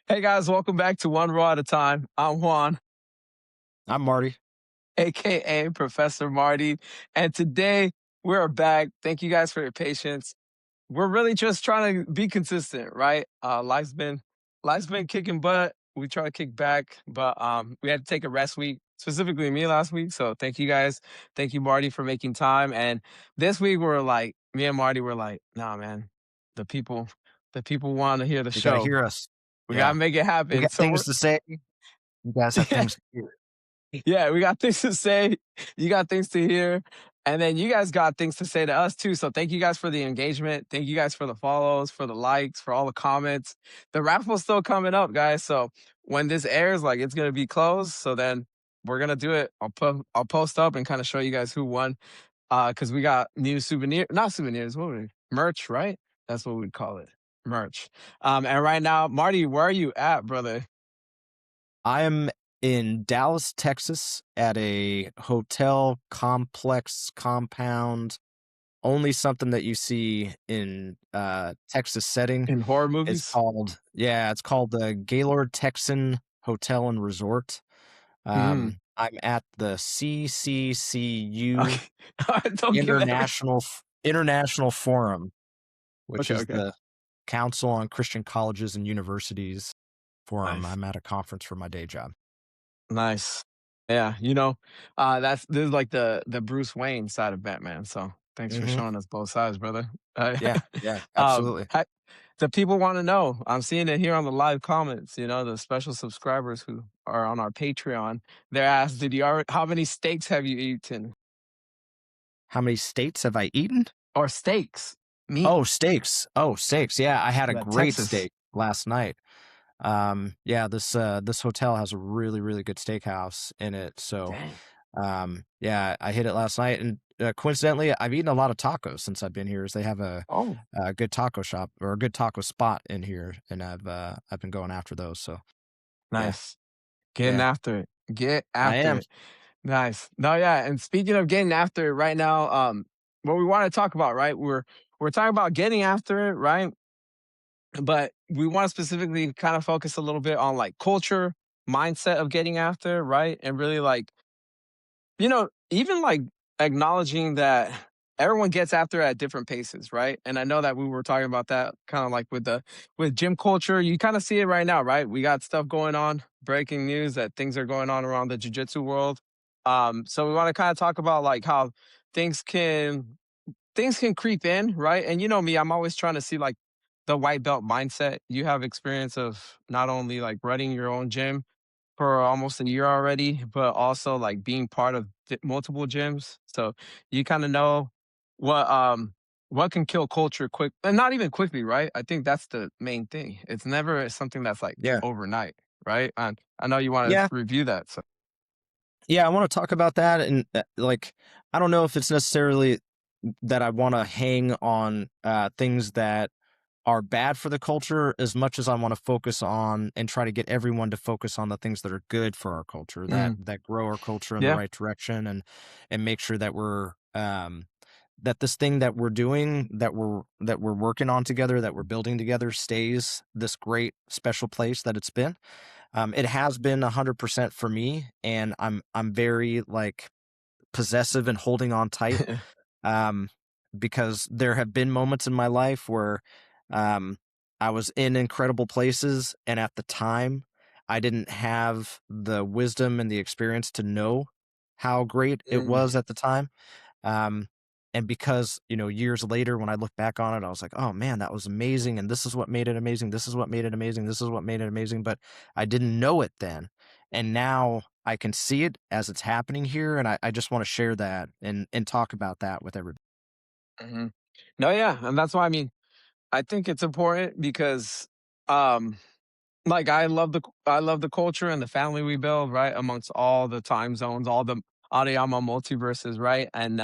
Hey guys, welcome back to One Raw at a Time. I'm Juan, I'm Marty. aka Professor Marty, and today we're back. Thank you guys for your patience. We're really just trying to be consistent, right? Life's been kicking butt. We try to kick back, but we had to take a rest week, specifically me last week. So thank you guys. Thank you, Marty, for making time. And this week we're like, me and Marty were like, nah, man, the people, the people want to hear the You gotta show. hear us. We gotta Yeah. make it We happen. got So we're things to say. You guys have things to hear. Yeah, we got things to say. You got things to hear. And then you guys got things to say to us too. So thank you guys for the engagement. Thank you guys for the follows, for the likes, for all the comments. The raffle's still coming up, guys. So when this airs, like it's gonna be closed. So then we're gonna do it. I'll post up and kind of show you guys who won. Because we got new not souvenirs, merch, right? That's what we'd call it. Merch. And right now, Marty, where are you at, brother? I am in Dallas, Texas at a hotel complex compound. Only something that you see in Texas setting. In horror It's movies? called the Gaylord Texan Hotel and Resort. Mm. I'm at the CCCU Okay. Don't give every International Forum, which Okay, is okay. the Council on Christian Colleges and Universities Forum. Nice. I'm at a conference for my day job. Nice. Yeah, this is like the Bruce Wayne side of Batman, so thanks for Mhm. showing us both sides, brother. Yeah, yeah, absolutely. Ha the people wanna know, I'm seeing it here on the live comments, the special subscribers who are on our Patreon. They're asked, "Did you already how many steaks have you eaten?" How many states have I eaten? Or steaks, meat, Oh, steaks. Yeah, I had a that great Texas. steak last night. Yeah, this hotel has a really, really good steakhouse in it. So, Dang. yeah, I hit it last night, and coincidentally, I've eaten a lot of tacos since I've been here. As they have Oh, a good taco shop or a good taco spot in here, and I've been going after those. So, yeah, nice. Getting yeah, after it. Get I after am. it. Nice. No, yeah, and speaking of getting after it right now, what we wanna talk about, right? We're talking about getting after it, right? But we wanna specifically kind of focus a little bit on, like, culture, mindset of getting after, right? And really, like, even, like, acknowledging that everyone gets after it at different paces, right? And I know that we were talking about that kinda like with gym culture, you kinda see it right now, right? We got stuff going on, breaking news that things are going on around the jiu-jitsu world. So we wanna kinda talk about, like, how things can things can creep in, right? And you know me, I'm always trying to see, like, the white belt mindset. You have experience of not only, like, running your own gym for almost a year already, but also, like, being part of multiple gyms. So you kinda know what, um what can kill culture quick and not even quickly, right? I think that's the main thing. It's never something that's, like, Yeah, overnight, right? And I know you wanna yeah, review that, so yeah. I want to talk about that, and like, I don't know if it's necessarily that I want to hang on things that are bad for the culture as much as I want to focus on and try to get everyone to focus on the things that are good for our culture, that Mm, grow our culture in the yeah. right direction, and make sure that we're that this thing that we're doing, that we're working on together, that we're building together, stays this great special place that it's been. It has been 100% for me, and I'm very like possessive and holding on tight, um, because there have been moments in my life where um, I was in incredible places, and at the time, I didn't have the wisdom and the experience to know how great it Mm, was at the time. Um, and because, years later, when I look back on it, I was like, oh man, that was amazing. And this is what made it amazing. This is what made it amazing. This is what made it amazing. But I didn't know it then. And now I can see it as it's happening here. And I just want to share that and talk about that with everybody. mhm. No, yeah, and that's why I think it's important because, um, like, I love the culture and the family we build, right, amongst all the time zones, all the Ariyama multiverses, right? And,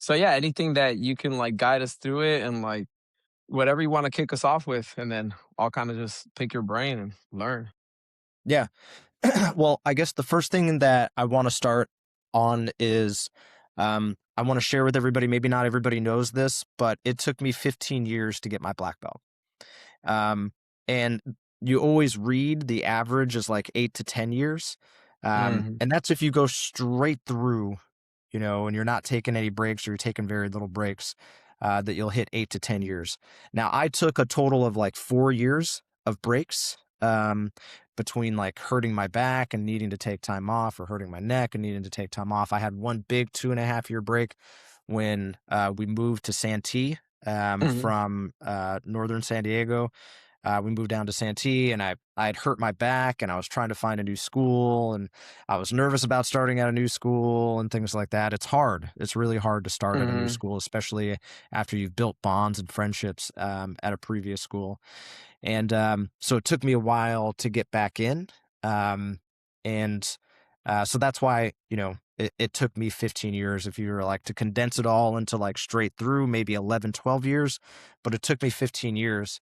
so, yeah, anything that you can, like, guide us through it and, like, whatever you wanna kick us off with, and then I'll kinda just pick your brain and learn. Yeah. Well, I guess the first thing that I want to start on is I want to share with everybody. Maybe not everybody knows this, but it took me 15 years to get my black belt. Um, and you always read the average is like 8 to 10 years, Mhm. and that's if you go straight through, and you're not taking any breaks or you're taking very little breaks, that you'll hit 8 to 10 years. Now, I took a total of like 4 years of breaks, between like hurting my back and needing to take time off, or hurting my neck and needing to take time off. I had one big 2.5 year break when we moved to Santee, Mhm. from northern San Diego. We moved down to Santee, and I had hurt my back, and I was trying to find a new school, and I was nervous about starting at a new school and things like that. It's hard. It's really hard to start at a new Mhm. school, especially after you've built bonds and friendships, at a previous school. And so it took me a while to get back in, and so that's why it took me 15 years. If you were like to condense it all into like straight through, maybe 11, 12 years, but it took me 15 years,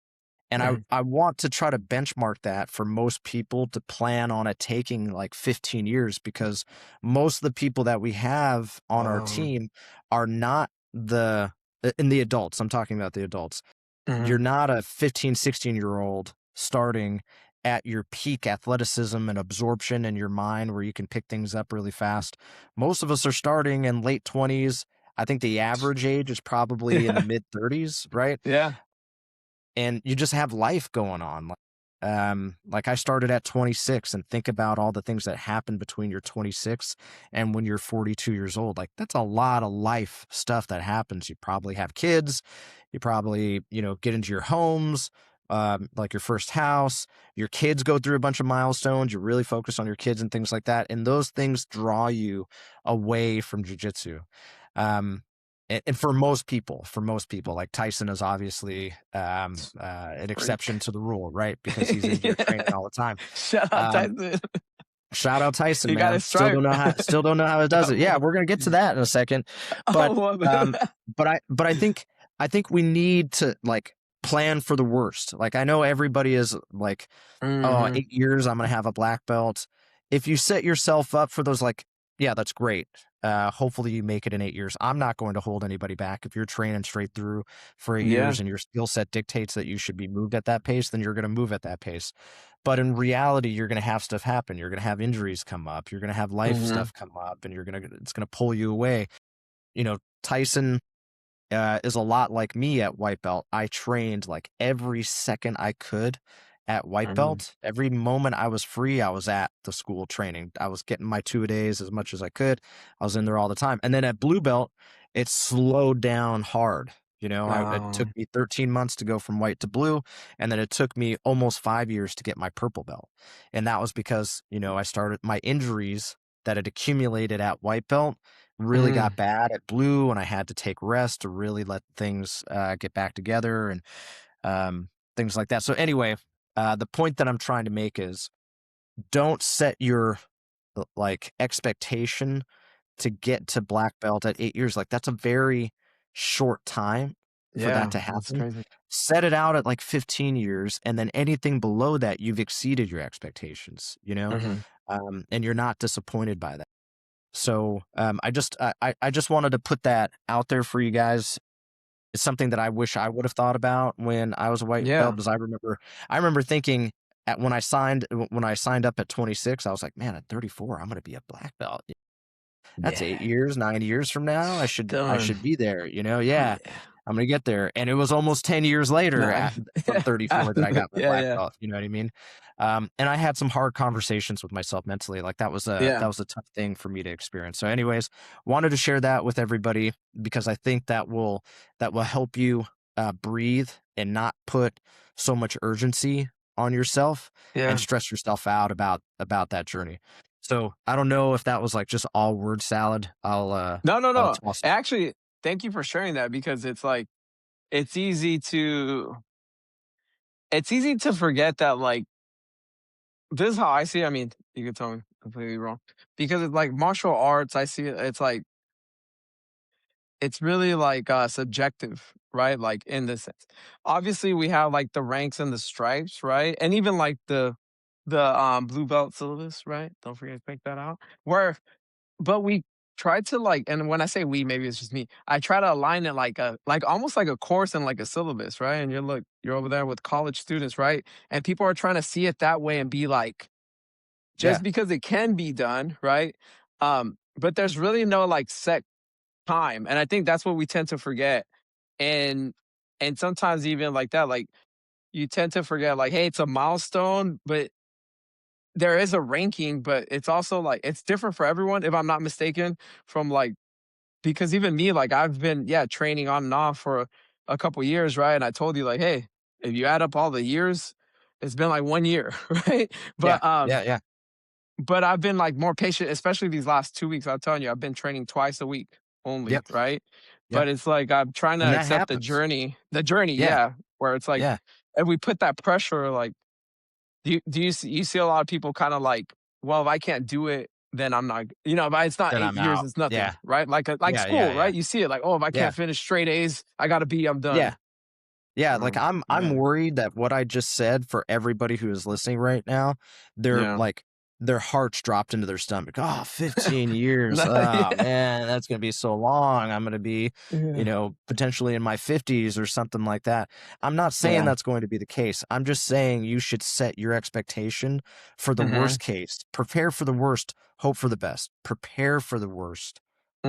and I Mhm. I want to try to benchmark that for most people to plan on it taking like 15 years, because most of the people that we have on our Um, team are not in the adults. I'm talking about the adults. You're mhm. not a 15, 16-year-old starting at your peak athleticism and absorption in your mind where you can pick things up really fast. Most of us are starting in late 20s. I think the average age is probably in the Yeah. mid 30s, right? Yeah. And you just have life going on. Like I started at 26, and think about all the things that happen between your 26 and when you're 42 years old. Like that's a lot of life stuff that happens. You probably have kids. You probably, get into your homes, like your first house. Your kids go through a bunch of milestones. You're really focused on your kids and things like that. And those things draw you away from jujitsu. Um, and for most people, like Tyson is obviously an Freak. exception to the rule, right? Because he's in here Yeah. training all the time. Shout out Um, Tyson. Shout out Tyson, He got man. his Still stripe. don't know how it does it. Yeah, we're gonna get to that in a second. But Oh, well, I think we need to like plan for the worst. Like I know everybody is like, oh, Mhm. 8 years, I'm gonna have a black belt. If you set yourself up for those, like, yeah, that's great. Hopefully you make it in 8 years. I'm not going to hold anybody back. If you're training straight through for 8 years Yeah. and your skill set dictates that you should be moved at that pace, then you're gonna move at that pace. But in reality, you're gonna have stuff happen. You're gonna have injuries come up. You're gonna have life Mhm. stuff come up, and it's gonna pull you away. Tyson is a lot like me at white belt. I trained like every second I could at white Mhm. belt. Every moment I was free, I was at the school training. I was getting my 2 a days as much as I could. I was in there all the time. And then at blue belt, it slowed down hard. It took Um, me 13 months to go from white to blue, and then it took me almost 5 years to get my purple belt. And that was because, I started my injuries that had accumulated at white belt really got mm, bad at blue, and I had to take rest to really let things get back together, and things like that. So anyway, the point that I'm trying to make is don't set your like expectation to get to black belt at 8 years. Like that's a very short time for that yeah, to that's happen. crazy. Set it out at like 15 years, and then anything below that, you've exceeded your expectations, Mhm. and you're not disappointed by that. So, I just wanted to put that out there for you guys. It's something that I wish I would have thought about when I was a white belt, Yeah. because I remember thinking when I signed up at 26, I was like, "Man, at 34, I'm gonna be a black belt. That's 8 Yeah. years, 9 years from now. I Dylan. should be there, yeah. Yeah. I'm gonna get there." And it was almost 10 years later Nah. at from 34 that I got my Yeah, black yeah. belt, you know what I mean? And I had some hard conversations with myself mentally, like, that Yeah. was a tough thing for me to experience. So anyways, wanted to share that with everybody because I think that will help you, breathe and not put so much urgency on yourself and Yeah. stress yourself out about that journey. So, I don't know if that was, like, just all word salad. No, no, I'll no. toss Actually, thank you for sharing that because it's like it's easy to it's easy to forget that, like, this is how I see it. I mean, you can tell me completely wrong. Because it's like martial arts, I see it, it's like it's really like subjective, right? Like in this sense. Obviously we have like the ranks and the stripes, right? And even like the blue belt syllabus, right? Don't forget to check that out. Where but we try to like, and when I say we, maybe it's just me. I try to align it like a like almost like a course and like a syllabus, right? And you're over there with college students, right? And people are trying to see it that way and be like, Yeah, just because it can be done, right? But there's really no like set time. And I think that's what we tend to forget. And and sometimes even like that, like you tend to forget like, hey, it's a milestone, but there is a ranking, but it's also like it's different for everyone, if I'm not mistaken, from like because even me, like I've been, yeah, training on and off for a couple years, right? And I told you, like, hey, if you add up all the years, it's been like 1 year, right? yeah, But yeah, yeah, but I've been like more patient, especially these last 2 weeks. I'm telling you, I've been training twice a week only, yep, right? yep, But it's like I'm trying to and that accept happens. the journey, Yeah, yeah. Where it's like, yeah, if we put that pressure, like, you see a lot of people kind of like, well, if I can't do it, then I'm not, but it's not then 8 years, I'm out. it's nothing, Yeah, right? Like yeah, yeah, school, yeah, right? You see it like, oh, if I yeah, can't finish straight A's, I gotta be, I'm yeah. done. Yeah, like, Um, I'm yeah, worried that what I just said for everybody who is listening right now, they're, yeah. like, their hearts dropped into their stomach. "Oh, 15 years. No, Oh, yeah, man, that's gonna be so long. I'm gonna be, yeah, potentially in my 50s or something like that." I'm not saying yeah. that's going to be the case. I'm just saying you should set your expectation for the worst Mhm, case. Prepare for the worst, hope for the best. Prepare for the worst,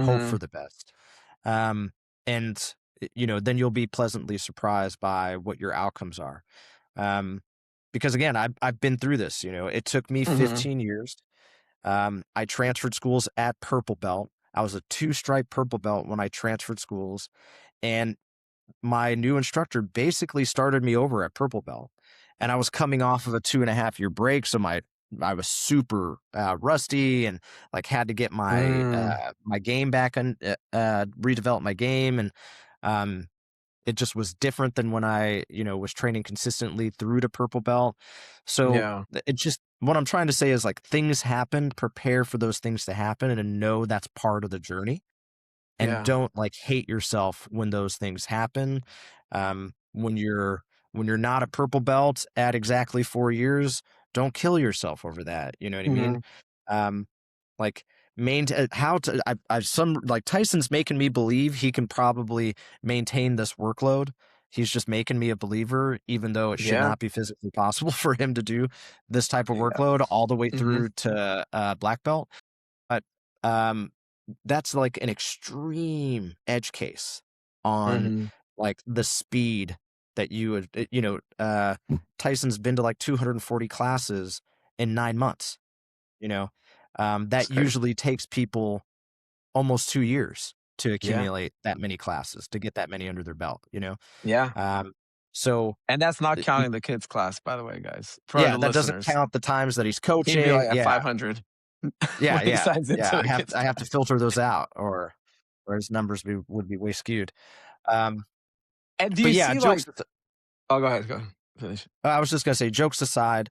hope for mhm, the best. Um, and then you'll be pleasantly surprised by what your outcomes are. Um, because again, I've been through this. It took me mhm. 15 years. I transferred schools at purple belt. I was a two-stripe purple belt when I transferred schools, and my new instructor basically started me over at purple belt. And I was coming off of a 2.5 year break, so I was super rusty and like had to get Mm, my game back and redevelop my game, and um, it just was different than when I was training consistently through to purple belt. So yeah, it just what I'm trying to say is like things happen, prepare for those things to happen, and know that's part of the journey, and yeah, don't like hate yourself when those things happen. When you're not a purple belt at exactly 4 years, don't kill yourself over that. You know what I mean? mhm, Um, like maintain how to. I some like Tyson's making me believe he can probably maintain this workload. He's just making me a believer, even though it should yeah, not be physically possible for him to do this type of yeah, workload all the way mhm, through to black belt. But, um, that's like an extreme edge case on, mhm. like, the speed that you would Tyson's been to, like, 240 classes in 9 months, you know? It's That crazy. usually takes people almost 2 years to Yeah, accumulate that many classes, to get that many under their belt, you know? yeah. Um, so, And that's not y counting the kids class, by the way, guys, for yeah, the that doesn't listeners. count the times that he's He'd be like coaching. at Yeah. 500 Yeah, when he yeah, signs into yeah, the kids I have to class. filter those out, or his numbers would be way skewed. Um, And do but you yeah, see like, oh, go ahead, finish. I was just gonna say, jokes aside,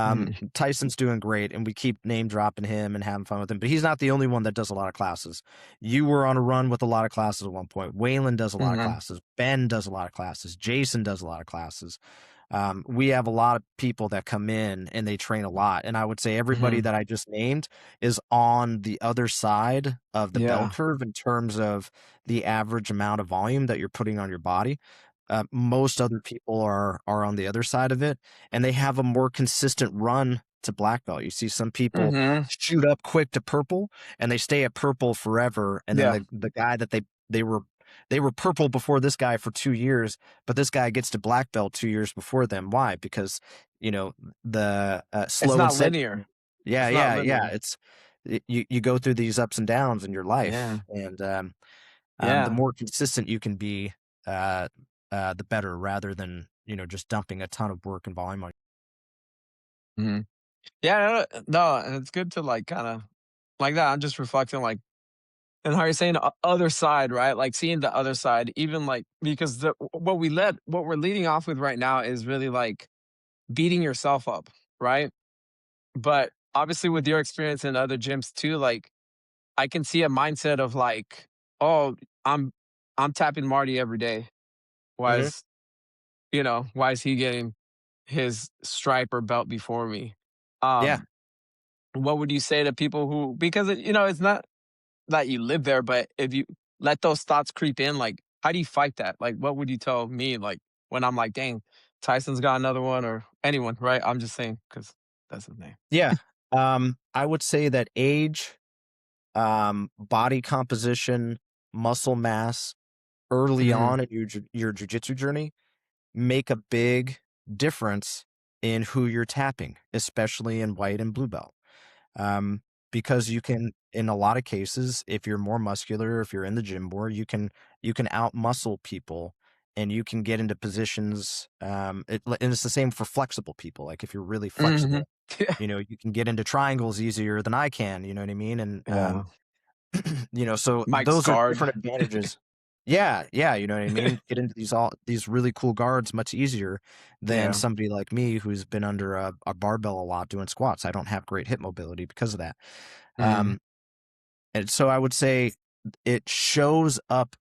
Mhm, Tyson's doing great, and we keep name dropping him and having fun with him. But he's not the only one that does a lot of classes. You were on a run with a lot of classes at one point. Waylon does a lot of mhm, classes. Ben does a lot of classes. Jason does a lot of classes. We have a lot of people that come in and they train a lot. And I would say everybody mhm, that I just named is on the other side of the bell yeah, curve in terms of the average amount of volume that you're putting on your body. Most other people are on the other side of it, and they have a more consistent run to black belt. You see some people mhm, shoot up quick to purple, and they stay at purple forever. And then yeah. the guy that they were purple before this guy for 2 years, but this guy gets to black belt 2 years before them. Why? Because you know the It's slow and not steady. linear. Yeah, It's not yeah, yeah. linear. You go through these ups and downs in your life, Yeah, and the yeah, more consistent you can be, uh, the better, rather than just dumping a ton of work and volume on. mhm. Yeah, no, and it's good to, like, kinda like that, I'm just reflecting, like, and how you're saying the other side, right? Like, seeing the other side, even, like because what we're leading off with right now is really, like, beating yourself up, right? But, obviously, with your experience in other gyms too, like, I can see a mindset of, like, "Oh, I'm I'm tapping Marty every day. Why Mhm. is why is he getting his stripe or belt before me?" Yeah. Um, what would you say to people who because it's not that you live there, but if you let those thoughts creep in, like, how do you fight that? Like, what would you tell me, like, when I'm like, "Dang, Tyson's got another one," or anyone, right? I'm just saying because that's his name. Yeah. I would say that age, body composition, muscle mass early Mhm. on in your jujitsu journey make a big difference in who you're tapping, especially in white and blue belt. Um, because you can, in a lot of cases, if you're more muscular, if you're in the gym more, you can out muscle people and you can get into positions. And it's the same for flexible people. Like if you're really Mhm. flexible, you can get into triangles easier than I can. You know what I mean? And Yeah. so Mike's those are guard. different advantages. Yeah, yeah, you know what I mean? Get into these really cool guards much easier than Yeah. somebody like me who's been under a barbell a lot doing squats. I don't have great hip mobility because of that. Mhm. Um, and so I would say it shows up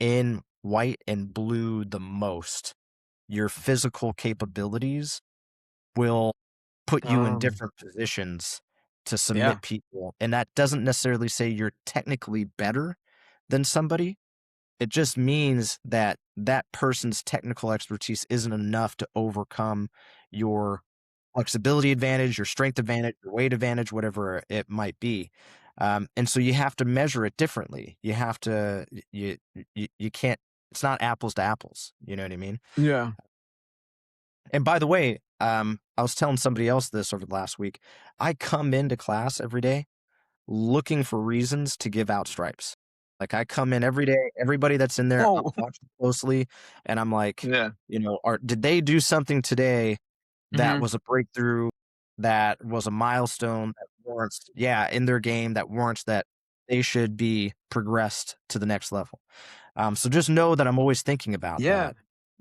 in white and blue the most. Your physical capabilities will put you in Um, different positions to yeah. submit people, and that doesn't necessarily say you're technically better than somebody. It just means that that person's technical expertise isn't enough to overcome your flexibility advantage, your strength advantage, your weight advantage, whatever it might be. And so you have to measure it differently. You have to you can't. It's not apples to apples. You know what I mean? Yeah. And by the way, I was telling somebody else this over the last week. I come into class every day looking for reasons to give out stripes. Like, I come in every day, everybody that's in there, I'm Oh, watching closely, and I'm like, yeah. did they do something today that Mhm. was a breakthrough, that was a milestone that warrants, yeah, in their game that warrants that they should be progressed to the next level. So just know that I'm always thinking about Yeah. that.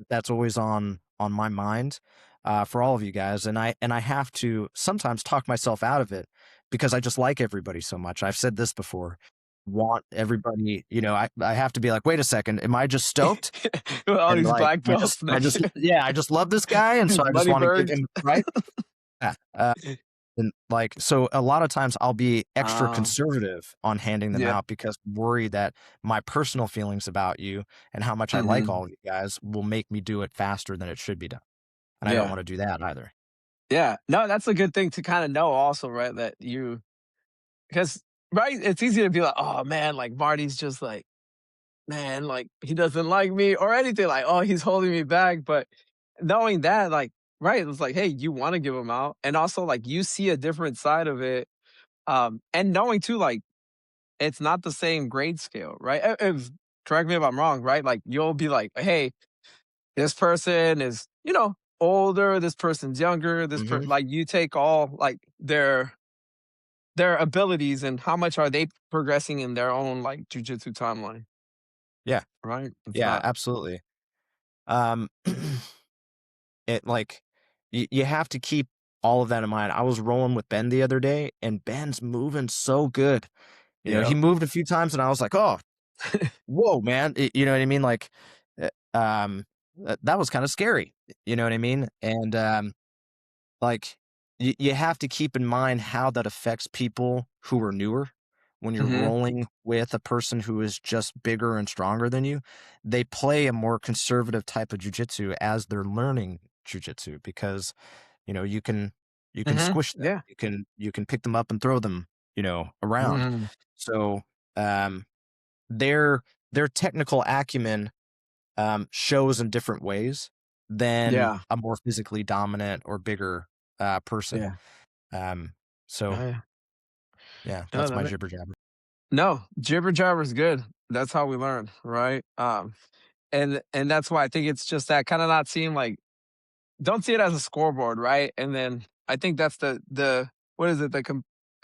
That's always on my mind, for all of you guys, and I have to sometimes talk myself out of it because I just like everybody so much. I've said this before. Want everybody, I have to be like, wait a second, am I just stoked? With all And these like, black belts next to yeah, I just love this guy, and so I just Buddy want to give Birds. him right. Yeah. And like, so a lot of times I'll be extra Ah, conservative on handing them yeah. out because I'm worried that my personal feelings about you and how much I like Mhm. all of you guys will make me do it faster than it should be done. And I don't Yeah. want to do that either. Yeah. No, that's a good thing to kinda know also, right, that you because right, it's easy to be like, "Oh, man, like, Marty's just like, man, like, he doesn't like me," or anything like, "Oh, he's holding me back," but knowing that, like right, it's like, hey, you wanna give him out, and also, like, you see a different side of it, and knowing too, like, it's not the same grade scale, right? If correct me if I'm wrong, right? Like, you'll be like, "Hey, this person is, older, this person's younger, Hmm. like, you take all, like, their abilities and how much are they progressing in their own, like, jujitsu timeline, Yeah. right? It's Yeah, not absolutely. Um, it like, you have to keep all of that in mind. I was rolling with Ben the other day and Ben's moving so good. He yeah. moved a few times and I was like, oh, whoa, man. You know what I mean? Like, that was kind of scary. You know what I mean? And like, you have to keep in mind how that affects people who are newer. When you're Mhm, rolling with a person who is just bigger and stronger than you, they play a more conservative type of jujitsu as they're learning jujitsu because you can mhm, squish them, yeah, you can pick them up and throw them, around. mhm, So um, their technical acumen shows in different ways than yeah, a more physically dominant or bigger person. yeah, Um, oh, so yeah. yeah, No, that's that my ma jibber jabber. no, jibber jabber's good. That's how we learn, right? And that's why I think it's just that kinda not seeing, like don't see it as a scoreboard, right? And then I think that's the what is it?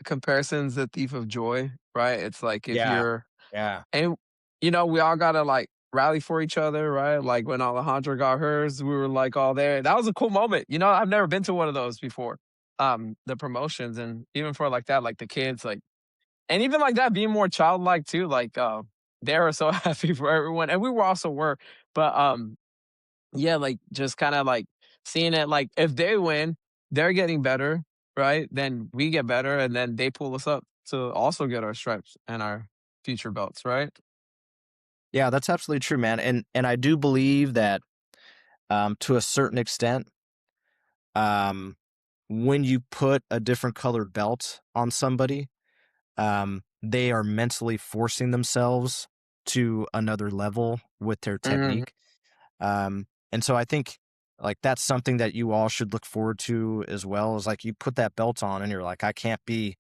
Comparison's the thief of joy, right? It's like if Yeah, you're yeah, and, we all gotta, like, rally for each other, right? Like, when Alejandra got hers, we were, like, all there. That was a cool moment, I've never been to one of those before, the promotions, and even for, like, that, like, the kids, like and even like that, being more childlike too, like, they were so happy for everyone, and we were also were, but, yeah, like, just kinda, like, seeing it, like, if they win, they're getting better, right? Then we get better, and then they pull us up to also get our stripes and our future belts, right? Yeah, that's absolutely true, man. And I do believe that to a certain extent, um, when you put a different colored belt on somebody, they are mentally forcing themselves to another level with their Mhm, technique. And so I think like that's something that you all should look forward to as well. Is like you put that belt on and you're like, I can't be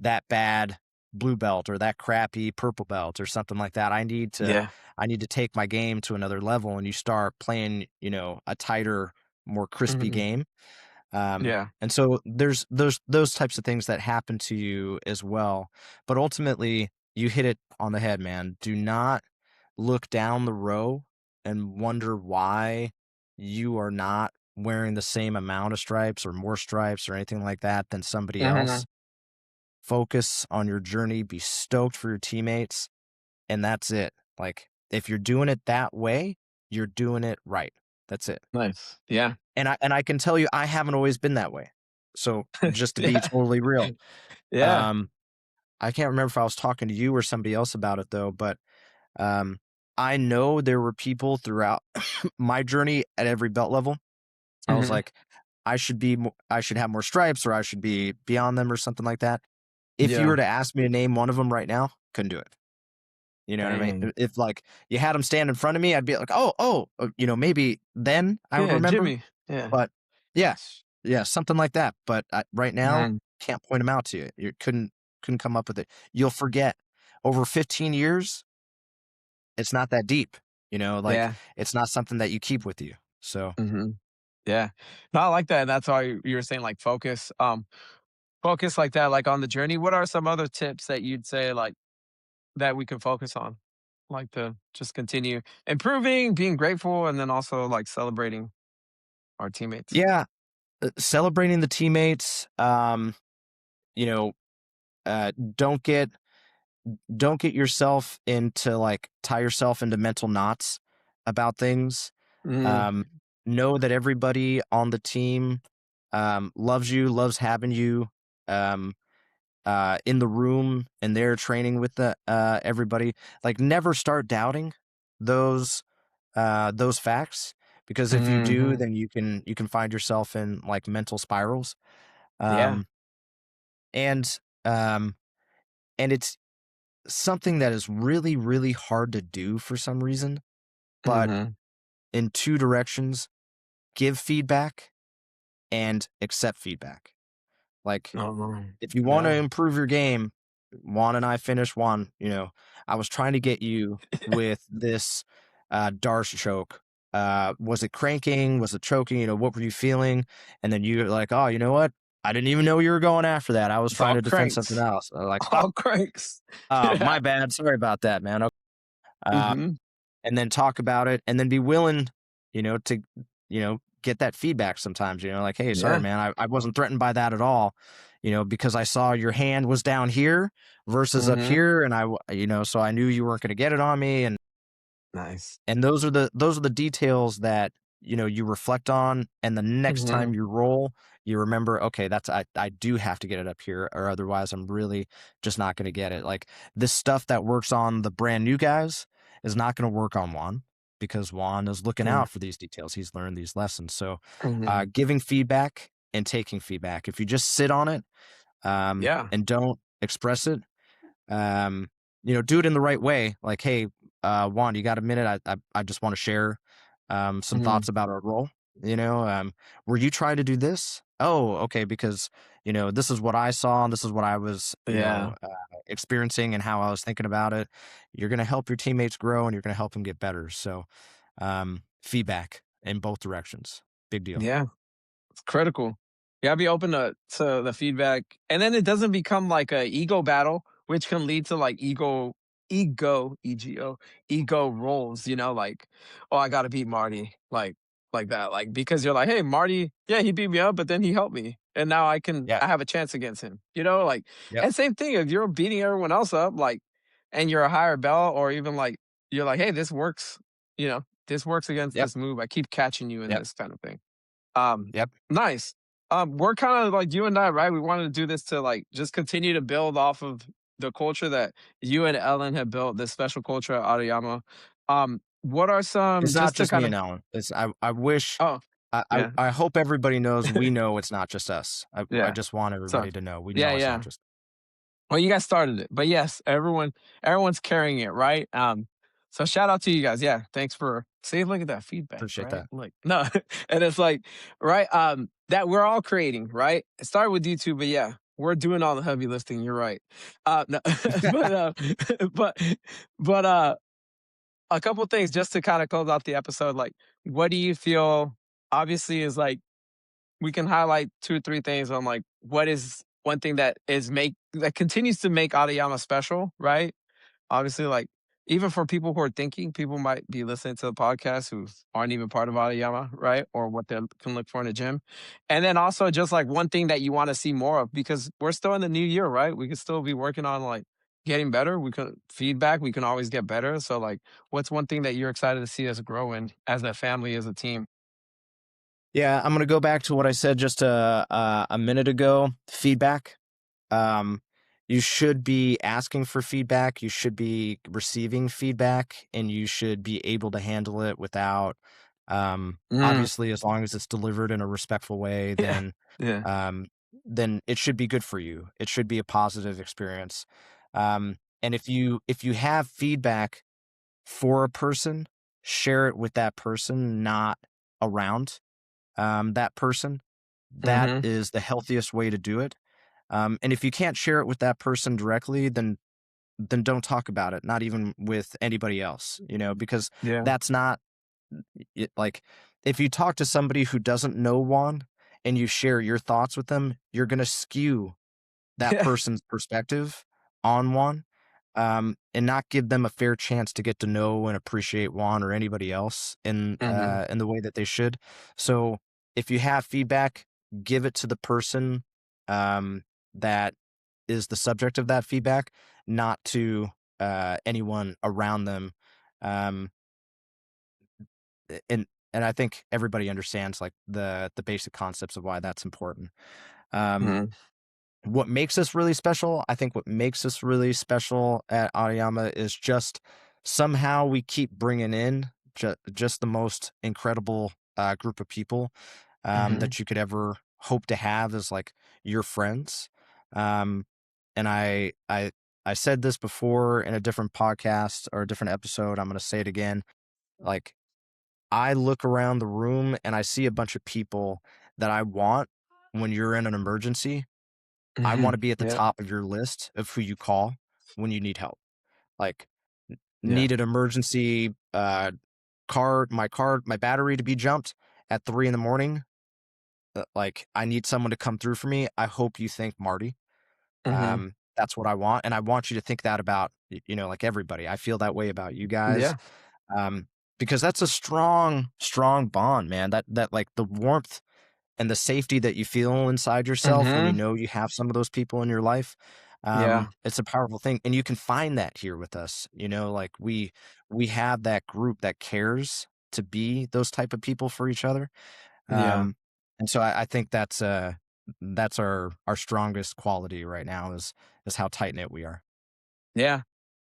that bad blue belt or that crappy purple belt or something like that. yeah, I need to take my game to another level, and you start playing, a tighter, more crispy mhm, game. yeah, And so there's those types of things that happen to you as well. But ultimately, you hit it on the head, man. Do not look down the row and wonder why you are not wearing the same amount of stripes or more stripes or anything like that than somebody mhm, else. Focus on your journey, be stoked for your teammates, and that's it. Like, if you're doing it that way, you're doing it right. That's it. nice, yeah, And I can tell you I haven't always been that way. So, just to be yeah, totally real, yeah, um, I can't remember if I was talking to you or somebody else about it though, but, um, I know there were people throughout my journey at every belt level. I was mhm, like, I should have more stripes or I should be beyond them or something like that. If you were yeah, to ask me to name one of them right now, couldn't do it. You know what I mean? dang, If, like, you had them stand in front of me, I'd be like, maybe then I would yeah, remember, Jimmy, yeah, but yeah, yeah, something like that, but right now, mhm, can't point them out to you. You couldn't come up with it. You'll forget. Over 15 years, it's not that deep, like, yeah, it's not something that you keep with you, so mhm, yeah. No, I like that, and that's why you were saying, like, focus like that, like, on the journey. What are some other tips that you'd say, like, that we can focus on? Like, to just continue improving, being grateful, and then also, like, celebrating our teammates. yeah, celebrating the teammates, you know, uh, don't get don't get yourself into like tie yourself into mental knots about things. Mhm, Um, know that everybody on the team loves you, loves having you um, in the room, and they're training with the everybody. Like, never start doubting those facts, because if you do, mhm, then you can find yourself in like mental spirals. yeah, Um, and um, and it's something that is really, really hard to do for some reason, but mhm, in two directions: give feedback and accept feedback. Like, oh, if you want to yeah. improve your game, Juan and I finished one, I was trying to get you with this Darce choke. Was it cranking? Was it choking? What were you feeling? And then you're like, oh, you know what? I didn't even know you were going after that. I was It's trying all to defend something cranks, else. Like, oh, all cranks. my Yeah, bad. Sorry about that, man. Uh, mhm, and then talk about it and then be willing, to, get that feedback sometimes, like, hey, sorry, yeah, man, I wasn't threatened by that at all, because I saw your hand was down here versus up mhm, here. And so I knew you weren't going to get it on me. nice, And those are the details that, you reflect on, and the next mhm, time you roll, you remember, okay, I do have to get it up here, or otherwise I'm really just not going to get it. Like, this stuff that works on the brand new guys is not going to work on Juan, because Juan is looking mm, out for these details. He's learned these lessons. So, mhm, giving feedback and taking feedback. If you just sit on it, yeah, and don't express it, um, do it in the right way. Like, hey, Juan, you got a minute? I just want to share some mhm, thoughts about our role. Were you trying to do this? Oh, okay, because this is what I saw and this is what I was, yeah, experiencing and how I was thinking about it. You're going to help your teammates grow and you're going to help them get better. So, feedback in both directions, big deal. yeah. It's critical. Yeah, be open to the feedback, and then it doesn't become like a ego battle, which can lead to like ego roles. Like, oh, I got to beat Marty, like that, like because you're like, hey, Marty, yeah, he beat me up, but then he helped me, and now Yeah. I have a chance against him. Like, Yep. and same thing if you're beating everyone else up, like, and you're a higher belt, or even like you're like, hey, this works. This works against Yep. this move. I keep catching you in Yep. this kind of thing. Um, Yep. nice. We're kind of like you and I, right? We wanted to do this to like just continue to build off of the culture that you and Ellen have built, this special culture at Aoyama. What are some It's not just to just me kind of and Alan. It's I wish oh yeah. I hope everybody knows we know it's not just us. I Yeah. just want So everybody to know we yeah, know it's not yeah. just Well, you guys started it, but yes, everyone's carrying it, right? So shout out to you guys. Yeah, thanks for see. Look at that feedback, appreciate right? that. Like no, and it's like right that we're all creating, right? It started with YouTube, but yeah, we're doing all the heavy lifting. You're right. No, but but but a couple things just to kind of close out the episode. Like, what do you feel? Obviously, is like we can highlight 2 or 3 things on, like, what is one thing that continues to make Adayama special, right? Obviously, like, even for people who are thinking, people might be listening to the podcast who aren't even part of Adayama, right? Or what they can look for in a gym. And then also just, like, one thing that you wanna see more of because we're still in the new year, right? We could still be working on, like, getting better. We could feedback, we can always get better. So, like, what's one thing that you're excited to see us grow in as a family, as a team? Yeah, I'm gonna go back to what I said just a minute ago. Feedback. Um, you should be asking for feedback. You should be receiving feedback, and you should be able to handle it without. Mm, Obviously, as long as it's delivered in a respectful way, yeah. Yeah. um, then it should be good for you. It should be a positive experience. And if you have feedback for a person, share it with that person, not around that person. That Mhm. is the healthiest way to do it. And if you can't share it with that person directly, then don't talk about it, not even with anybody else, because Yeah. that's not like if you talk to somebody who doesn't know Juan and you share your thoughts with them, you're going to skew that Yeah. person's perspective on Juan, and not give them a fair chance to get to know and appreciate Juan or anybody else Mhm. in the way that they should. So if you have feedback, give it to the person that is the subject of that feedback, not to anyone around them. Um, and I think everybody understands like the basic concepts of why that's important. Um, Mhm. what makes us really special, I think what makes us really special at Aoyama is just somehow we keep bringing in just the most incredible group of people Mhm. that you could ever hope to have as like your friends. Um, and I said this before in a different podcast or a different episode. I'm going to say it again. Like I look around the room and I see a bunch of people that I want when you're in an emergency. I wanna Mhm. be at the Yeah. top of your list of who you call when you need help. Like, Yeah. need an emergency, my battery to be jumped at 3 in the morning, like, I need someone to come through for me. I hope you think Marty. Mhm. That's what I want, and I want you to think that about, like, everybody. I feel that way about you guys, Yeah. um, because that's a strong, strong bond, man. That, like, the warmth and the safety that you feel inside yourself when you Mhm. know you have some of those people in your life, Yeah. it's a powerful thing, and you can find that here with us, like we have that group that cares to be those type of people for each other, Yeah. and so I think that's our strongest quality right now is how tight knit we are. Yeah.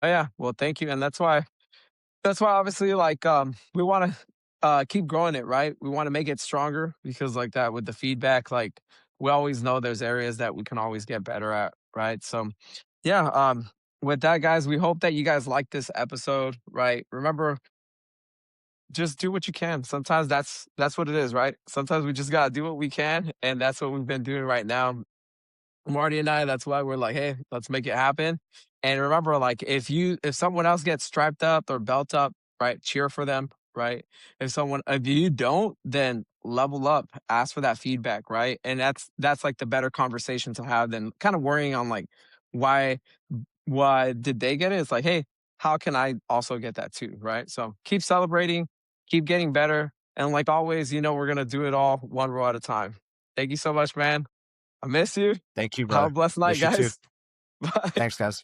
Oh, yeah. Well, thank you, and that's why obviously, like, we wanna, keep growing it, right? We wanna make it stronger because like that with the feedback, like, we always know there's areas that we can always get better at, right? So, yeah, with that, guys, we hope that you guys like this episode, right? Remember, just do what you can. Sometimes that's what it is, right? Sometimes we just gotta do what we can, and that's what we've been doing right now. Marty and I, that's why we're like, hey, let's make it happen. And remember, like, if someone else gets striped up or belt up, right, cheer for them, right? If you don't, then level up, ask for that feedback, right? And that's like the better conversation to have than kind of worrying on like why why did they get it? It's like, hey, how can I also get that too, right? So keep celebrating, keep getting better, and like always, we're gonna do it all one row at a time. Thank you so much, man. I miss you. Thank you, Have a brother. blessed night, Miss you too. guys. Bye. Thanks, guys.